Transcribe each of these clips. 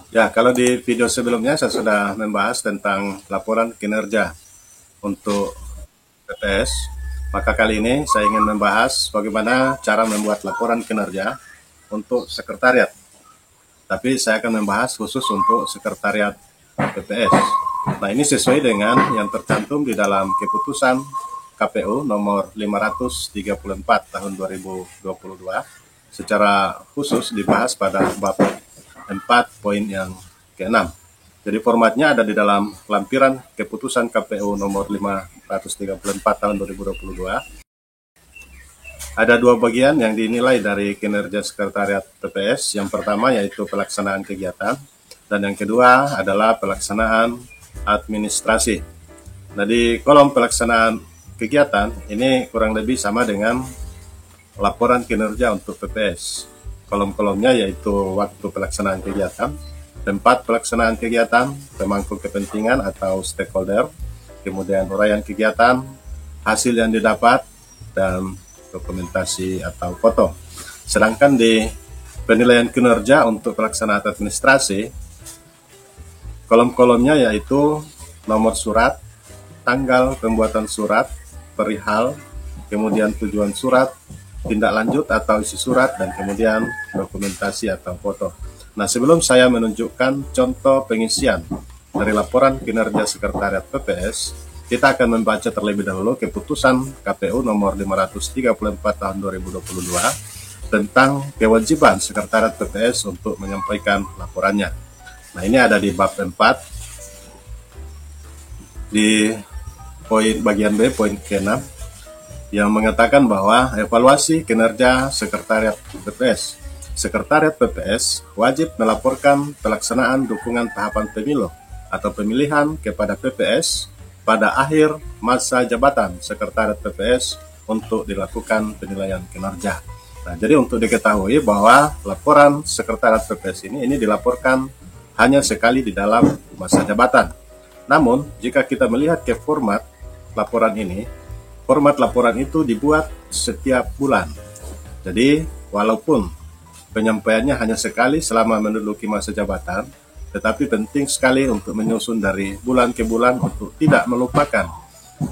Ya, kalau di video sebelumnya saya sudah membahas tentang laporan kinerja untuk PPS, maka kali ini saya ingin membahas bagaimana cara membuat laporan kinerja untuk sekretariat. Tapi saya akan membahas khusus untuk sekretariat PPS. Nah, ini sesuai dengan yang tercantum di dalam keputusan KPU nomor 534 tahun 2022 secara khusus dibahas pada bab 4 poin yang ke-6. Jadi formatnya ada di dalam lampiran keputusan KPU nomor 534 tahun 2022. Ada dua bagian yang dinilai dari kinerja sekretariat PPS. Yang pertama yaitu pelaksanaan kegiatan dan yang kedua adalah pelaksanaan administrasi. Nah, di kolom pelaksanaan kegiatan ini kurang lebih sama dengan laporan kinerja untuk PPS. Kolom-kolomnya yaitu waktu pelaksanaan kegiatan, tempat pelaksanaan kegiatan, pemangku kepentingan atau stakeholder, kemudian uraian kegiatan, hasil yang didapat, dan dokumentasi atau foto. Sedangkan di penilaian kinerja untuk pelaksanaan administrasi, kolom-kolomnya yaitu nomor surat, tanggal pembuatan surat, perihal, kemudian tujuan surat, tindak lanjut atau isi surat, dan kemudian dokumentasi atau foto. Nah, sebelum saya menunjukkan contoh pengisian dari laporan kinerja sekretariat PPS, kita akan membaca terlebih dahulu keputusan KPU nomor 534 tahun 2022 tentang kewajiban sekretariat PPS untuk menyampaikan laporannya. Nah, ini ada di bab 4 di poin bagian B, poin ke-6, yang mengatakan bahwa evaluasi kinerja sekretariat PPS. Sekretariat PPS wajib melaporkan pelaksanaan dukungan tahapan pemilu atau pemilihan kepada PPS pada akhir masa jabatan sekretariat PPS untuk dilakukan penilaian kinerja. Nah, jadi untuk diketahui bahwa laporan sekretariat PPS ini dilaporkan hanya sekali di dalam masa jabatan. Namun, jika kita melihat ke format laporan ini, format laporan itu dibuat setiap bulan. Jadi, walaupun penyampaiannya hanya sekali selama menduduki masa jabatan, tetapi penting sekali untuk menyusun dari bulan ke bulan untuk tidak melupakan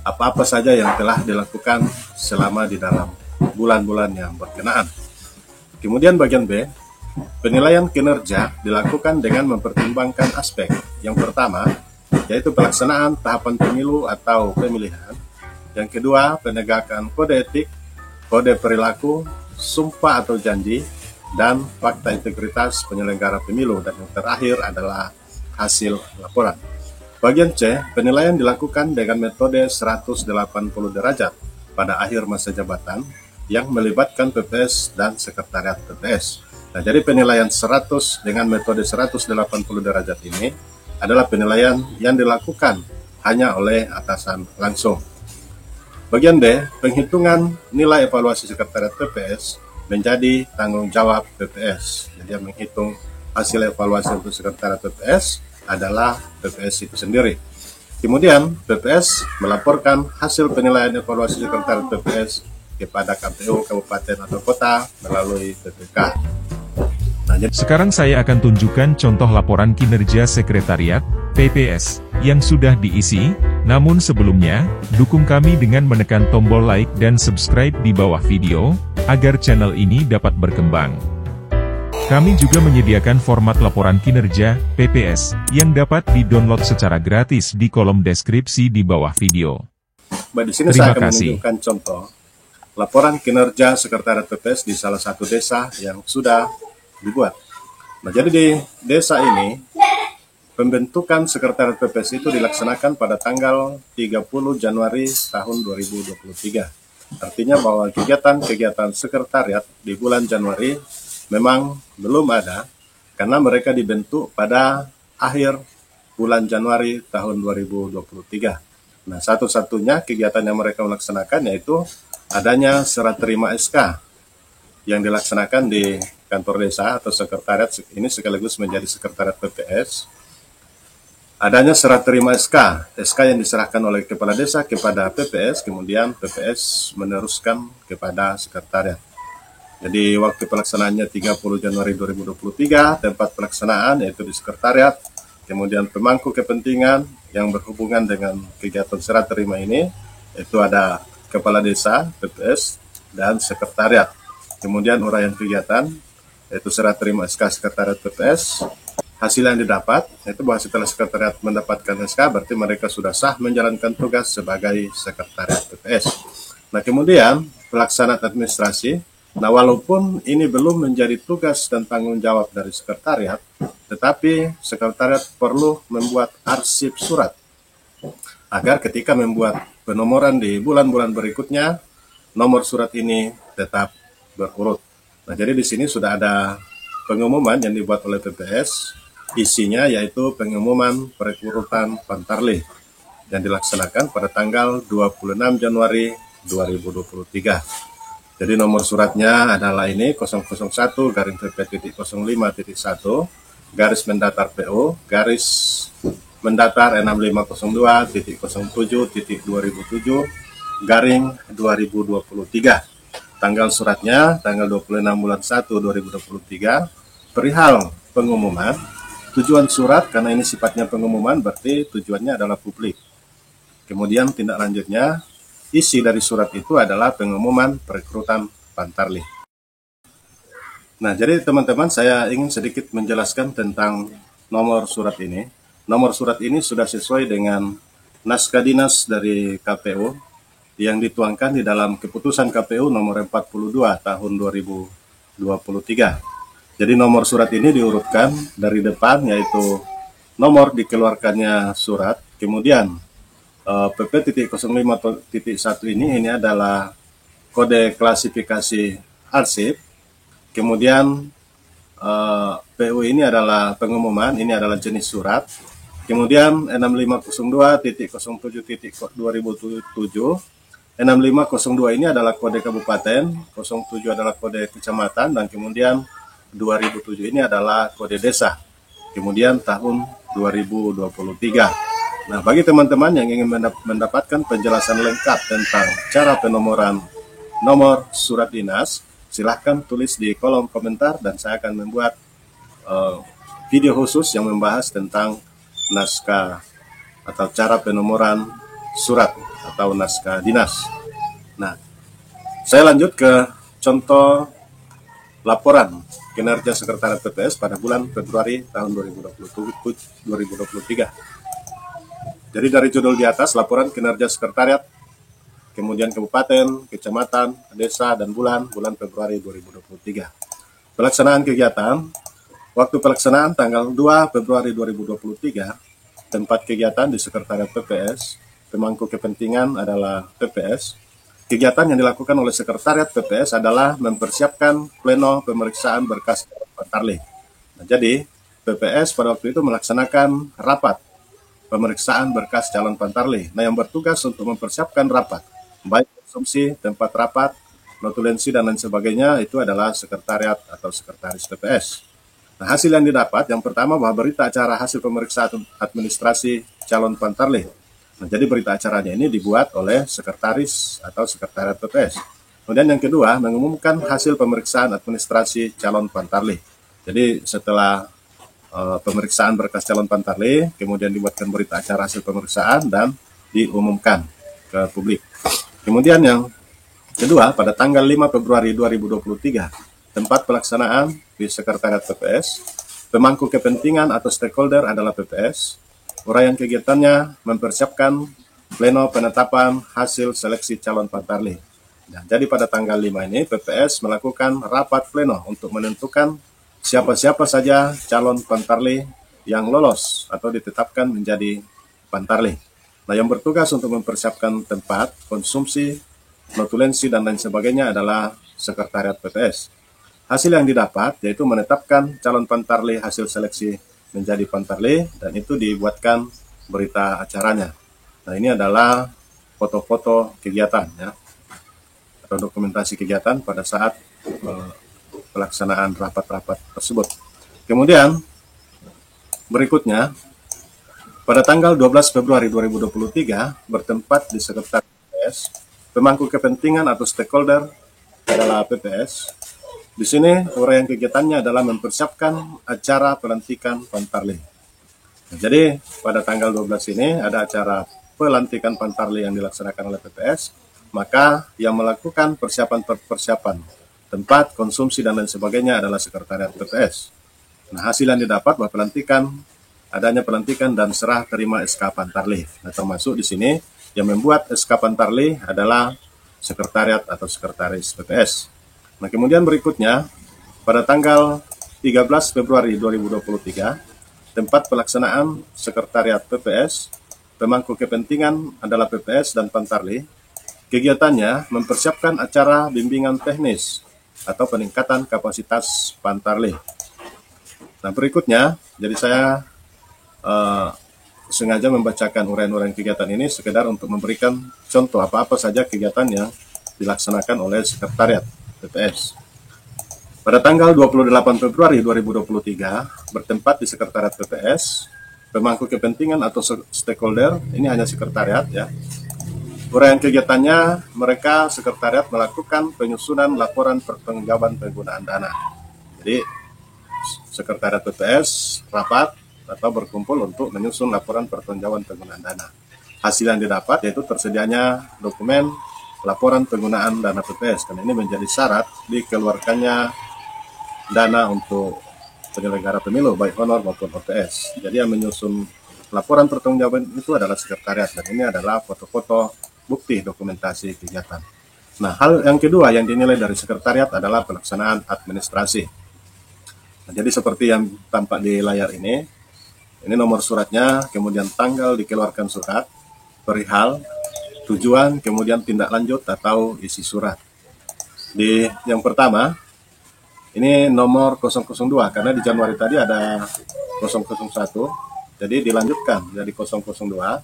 apa-apa saja yang telah dilakukan selama di dalam bulan-bulan yang berkenaan. Kemudian bagian B, penilaian kinerja dilakukan dengan mempertimbangkan aspek. Yang pertama, yaitu pelaksanaan tahapan pemilu atau pemilihan. Yang kedua, penegakan kode etik, kode perilaku, sumpah atau janji, dan fakta integritas penyelenggara pemilu. Dan yang terakhir adalah hasil laporan. Bagian C, penilaian dilakukan dengan metode 180 derajat pada akhir masa jabatan yang melibatkan PPS dan sekretariat PPS. Nah, jadi penilaian 100 dengan metode 180 derajat ini adalah penilaian yang dilakukan hanya oleh atasan langsung. Bagian D, penghitungan nilai evaluasi sekretariat PPS menjadi tanggung jawab PPS. Jadi yang menghitung hasil evaluasi untuk sekretariat PPS adalah PPS itu sendiri. Kemudian PPS melaporkan hasil penilaian evaluasi sekretariat PPS kepada KPU kabupaten atau kota melalui PPK. Nah, sekarang saya akan tunjukkan contoh laporan kinerja sekretariat PPS yang sudah diisi. Namun sebelumnya, dukung kami dengan menekan tombol like dan subscribe di bawah video, agar channel ini dapat berkembang. Kami juga menyediakan format laporan kinerja PPS yang dapat di-download secara gratis di kolom deskripsi di bawah video. Di sini saya akan menunjukkan contoh laporan kinerja sekretariat PPS di salah satu desa yang sudah dibuat. Nah, jadi di desa ini pembentukan sekretariat PPS itu dilaksanakan pada tanggal 30 Januari tahun 2023. Artinya bahwa kegiatan-kegiatan sekretariat di bulan Januari memang belum ada karena mereka dibentuk pada akhir bulan Januari tahun 2023. Nah, satu-satunya kegiatan yang mereka melaksanakan yaitu adanya serah terima SK yang dilaksanakan di kantor desa atau sekretariat ini sekaligus menjadi sekretariat PPS. Adanya serah terima SK yang diserahkan oleh kepala desa kepada PPS, kemudian PPS meneruskan kepada sekretariat. Jadi waktu pelaksanaannya 30 Januari 2023, tempat pelaksanaan yaitu di sekretariat, kemudian pemangku kepentingan yang berhubungan dengan kegiatan serah terima ini, yaitu ada Kepala Desa, PPS, dan sekretariat. Kemudian uraian kegiatan, yaitu serah terima SK sekretariat PPS. Hasil yang didapat, yaitu bahwa setelah sekretariat mendapatkan SK, berarti mereka sudah sah menjalankan tugas sebagai sekretariat PPS. Nah, kemudian pelaksanaan administrasi. Nah, walaupun ini belum menjadi tugas dan tanggung jawab dari sekretariat, tetapi sekretariat perlu membuat arsip surat agar ketika membuat penomoran di bulan-bulan berikutnya, nomor surat ini tetap berurut. Nah, jadi di sini sudah ada pengumuman yang dibuat oleh PPS, isinya yaitu pengumuman perekrutan Pantarlih yang dilaksanakan pada tanggal 26 Januari 2023. Jadi nomor suratnya adalah ini 001-PP.05.1 garis mendatar PO garis mendatar 6502.07.2007 garing 2023. Tanggal suratnya tanggal 26 bulan 1 2023. Perihal pengumuman, tujuan surat karena ini sifatnya pengumuman berarti tujuannya adalah publik. Kemudian tindak lanjutnya, isi dari surat itu adalah pengumuman perekrutan Pantarlih. Nah, jadi teman-teman, saya ingin sedikit menjelaskan tentang nomor surat ini. Nomor surat ini sudah sesuai dengan naskah dinas dari KPU yang dituangkan di dalam keputusan KPU nomor 42 tahun 2023. Jadi nomor surat ini diurutkan dari depan, yaitu nomor dikeluarkannya surat, kemudian PP.05.1 ini adalah kode klasifikasi arsip, kemudian PU ini adalah pengumuman, ini adalah jenis surat, kemudian 6502.07.2007, 6502 ini adalah kode kabupaten, 07 adalah kode kecamatan, dan kemudian 2007 ini adalah kode desa, kemudian tahun 2023. Nah, bagi teman-teman yang ingin mendapatkan penjelasan lengkap tentang cara penomoran nomor surat dinas, silahkan tulis di kolom komentar dan saya akan membuat video khusus yang membahas tentang naskah atau cara penomoran surat atau naskah dinas. Nah, saya lanjut ke contoh laporan kinerja sekretariat PPS pada bulan Februari tahun 2023. Jadi dari judul di atas, laporan kinerja sekretariat, kemudian kabupaten, kecamatan, desa, dan bulan Februari 2023. Pelaksanaan kegiatan, waktu pelaksanaan tanggal 2 Februari 2023, tempat kegiatan di sekretariat PPS, pemangku kepentingan adalah PPS. Kegiatan yang dilakukan oleh sekretariat PPS adalah mempersiapkan pleno pemeriksaan berkas Pantarlih. Nah, jadi PPS pada waktu itu melaksanakan rapat pemeriksaan berkas calon Pantarlih. Nah, yang bertugas untuk mempersiapkan rapat, baik konsumsi, tempat rapat, notulensi, dan lain sebagainya, itu adalah sekretariat atau sekretaris PPS. Nah, hasil yang didapat, yang pertama bahwa berita acara hasil pemeriksaan administrasi calon Pantarlih. Nah, jadi berita acaranya ini dibuat oleh sekretaris atau sekretariat PPS. Kemudian yang kedua, mengumumkan hasil pemeriksaan administrasi calon Pantarlih. Jadi setelah pemeriksaan berkas calon Pantarlih, kemudian dibuatkan berita acara hasil pemeriksaan dan diumumkan ke publik. Kemudian yang kedua, pada tanggal 5 Februari 2023, tempat pelaksanaan di sekretariat PPS, pemangku kepentingan atau stakeholder adalah PPS. Uraian kegiatannya mempersiapkan pleno penetapan hasil seleksi calon Pantarlih. Nah, jadi pada tanggal 5 ini PPS melakukan rapat pleno untuk menentukan siapa-siapa saja calon Pantarlih yang lolos atau ditetapkan menjadi Pantarlih. Nah, yang bertugas untuk mempersiapkan tempat, konsumsi, notulensi, dan lain sebagainya adalah sekretariat PPS. Hasil yang didapat yaitu menetapkan calon Pantarlih hasil seleksi menjadi Pantarlih, dan itu dibuatkan berita acaranya. Nah, ini adalah foto-foto kegiatan, ya, atau dokumentasi kegiatan pada saat pelaksanaan rapat-rapat tersebut. Kemudian berikutnya, pada tanggal 12 Februari 2023, bertempat di sekretariat PPS, pemangku kepentingan atau stakeholder adalah PPS. Di sini uraian kegiatannya adalah mempersiapkan acara pelantikan Pantarlih. Nah, jadi pada tanggal 12 ini ada acara pelantikan Pantarlih yang dilaksanakan oleh PPS, maka yang melakukan persiapan tempat, konsumsi, dan lain sebagainya adalah sekretariat PPS. Nah, hasil yang didapat bahwa adanya pelantikan dan serah terima SK Pantarlih. Nah, termasuk di sini yang membuat SK Pantarlih adalah sekretariat atau sekretaris PPS. Nah, kemudian berikutnya, pada tanggal 13 Februari 2023, tempat pelaksanaan sekretariat PPS, pemangku kepentingan adalah PPS dan Pantarlih. Kegiatannya mempersiapkan acara bimbingan teknis atau peningkatan kapasitas Pantarlih. Nah, berikutnya, jadi saya sengaja membacakan uraian-uraian kegiatan ini sekedar untuk memberikan contoh apa-apa saja kegiatan yang dilaksanakan oleh sekretariat PPS. Pada tanggal 28 Februari 2023, bertempat di sekretariat PPS, pemangku kepentingan atau stakeholder, ini hanya sekretariat ya. Uraian kegiatannya, mereka sekretariat melakukan penyusunan laporan pertanggungjawaban penggunaan dana. Jadi, sekretariat PPS rapat atau berkumpul untuk menyusun laporan pertanggungjawaban penggunaan dana. Hasil yang didapat yaitu tersedianya dokumen laporan penggunaan dana PPS, karena ini menjadi syarat dikeluarkannya dana untuk penyelenggara pemilu baik honor maupun OTS. Jadi yang menyusun laporan pertanggungjawaban itu adalah sekretariat, dan ini adalah foto-foto bukti dokumentasi kegiatan. Nah, hal yang kedua yang dinilai dari sekretariat adalah pelaksanaan administrasi. Nah, jadi seperti yang tampak di layar ini nomor suratnya, kemudian tanggal dikeluarkan surat, perihal, tujuan, kemudian tindak lanjut atau isi surat. Di yang pertama, ini nomor 002, karena di Januari tadi ada 001, jadi dilanjutkan jadi 002,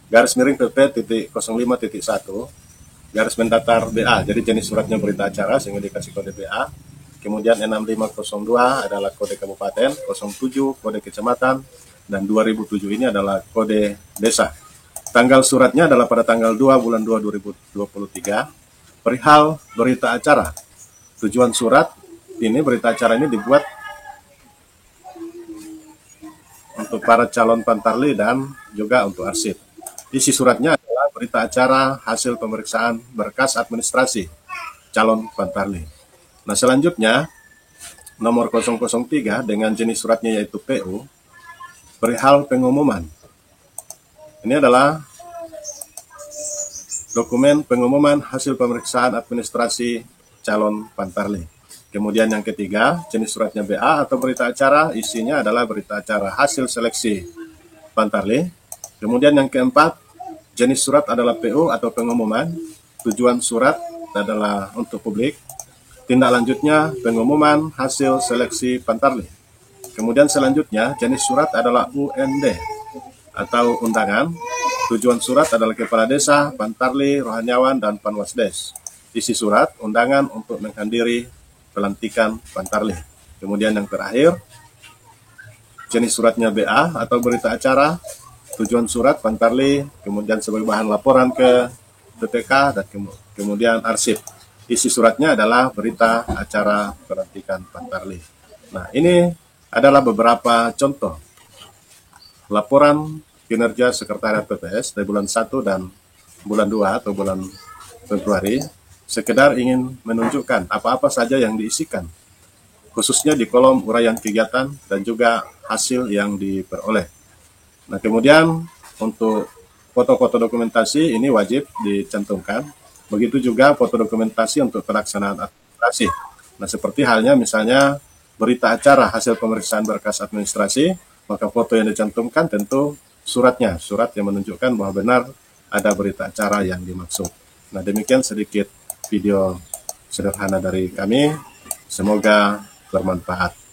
garis miring PP.05.1, garis mendatar BA, jadi jenis suratnya berita acara sehingga dikasih kode BA. Kemudian 6502 adalah kode kabupaten, 07 kode kecamatan, dan 2007 ini adalah kode desa. Tanggal suratnya adalah pada tanggal 2 bulan 2 2023, perihal berita acara. Tujuan surat ini, berita acara ini dibuat untuk para calon Pantarlih dan juga untuk arsip. Isi suratnya adalah berita acara hasil pemeriksaan berkas administrasi calon Pantarlih. Nah, selanjutnya nomor 003 dengan jenis suratnya yaitu PU, perihal pengumuman. Ini adalah dokumen pengumuman hasil pemeriksaan administrasi calon Pantarlih. Kemudian yang ketiga, jenis suratnya BA atau berita acara, isinya adalah berita acara hasil seleksi Pantarlih. Kemudian yang keempat, jenis surat adalah PU atau pengumuman, tujuan surat adalah untuk publik. Tindak lanjutnya, pengumuman hasil seleksi Pantarlih. Kemudian selanjutnya, jenis surat adalah UND atau undangan. Tujuan surat adalah kepala desa, Pantarlih, rohaniawan, dan panwasdes. Isi surat, undangan untuk menghadiri pelantikan Pantarlih. Kemudian yang terakhir, jenis suratnya BA atau berita acara. Tujuan surat Pantarlih, kemudian sebagai bahan laporan ke PPK, dan kemudian arsip. Isi suratnya adalah berita acara pelantikan Pantarlih. Nah, ini adalah beberapa contoh laporan kinerja sekretariat PPS dari bulan 1 dan bulan 2 atau bulan Februari, sekedar ingin menunjukkan apa-apa saja yang diisikan, khususnya di kolom uraian kegiatan dan juga hasil yang diperoleh. Nah, kemudian untuk foto-foto dokumentasi ini wajib dicantumkan, begitu juga foto dokumentasi untuk pelaksanaan administrasi. Nah, seperti halnya misalnya berita acara hasil pemeriksaan berkas administrasi, maka foto yang dicantumkan tentu suratnya, surat yang menunjukkan bahwa benar ada berita acara yang dimaksud. Nah, demikian sedikit video sederhana dari kami, semoga bermanfaat.